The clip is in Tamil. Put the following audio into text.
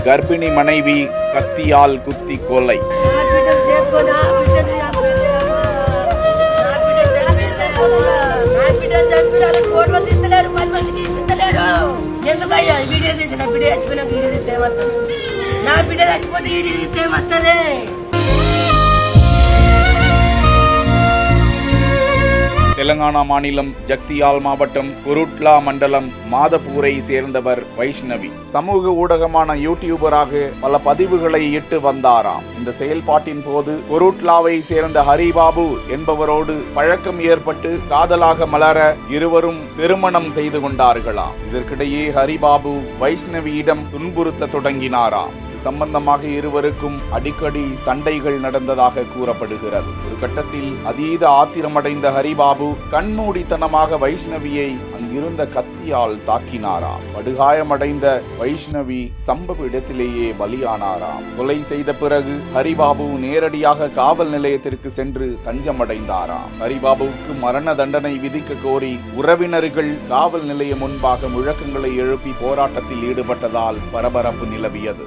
கர்ப்பிணி மனைவி கத்தியால் குத்தி கொலை. தெலங்கானா மாநிலம் ஜக்தியால் மாவட்டம் குருட்லா மண்டலம் மாதப்பூரை சேர்ந்தவர் வைஷ்ணவி. சமூக ஊடகமான யூடியூபராக பல பதிவுகளை இட்டு வந்தாராம். இந்த செயல்பாட்டின் போது குருட்லாவை சேர்ந்த ஹரிபாபு என்பவரோடு பழக்கம் ஏற்பட்டு காதலாக மலர இருவரும் திருமணம் செய்து கொண்டார்களாம். இதற்கிடையே ஹரிபாபு வைஷ்ணவியிடம் துன்புறுத்த தொடங்கினாராம். இது சம்பந்தமாக இருவருக்கும் அடிக்கடி சண்டைகள் நடந்ததாக கூறப்படுகிறது. ஒரு கட்டத்தில் அதீத ஆத்திரமடைந்த ஹரிபாபு கண்மூடித்தனமாக வைஷ்ணவியை அங்கிருந்த கத்தியால் தாக்கினாராம். படுகாயமடைந்த வைஷ்ணவி சம்பவ இடத்திலேயே பலியானாராம். கொலை செய்த பிறகு ஹரிபாபு நேரடியாக காவல் நிலையத்திற்கு சென்று தஞ்சமடைந்தாராம். ஹரிபாபுவுக்கு மரண தண்டனை விதிக்க கோரி உறவினர்கள் காவல் நிலையம் முன்பாக முழக்கங்களை எழுப்பி போராட்டத்தில் ஈடுபட்டதால் பரபரப்பு நிலவியது.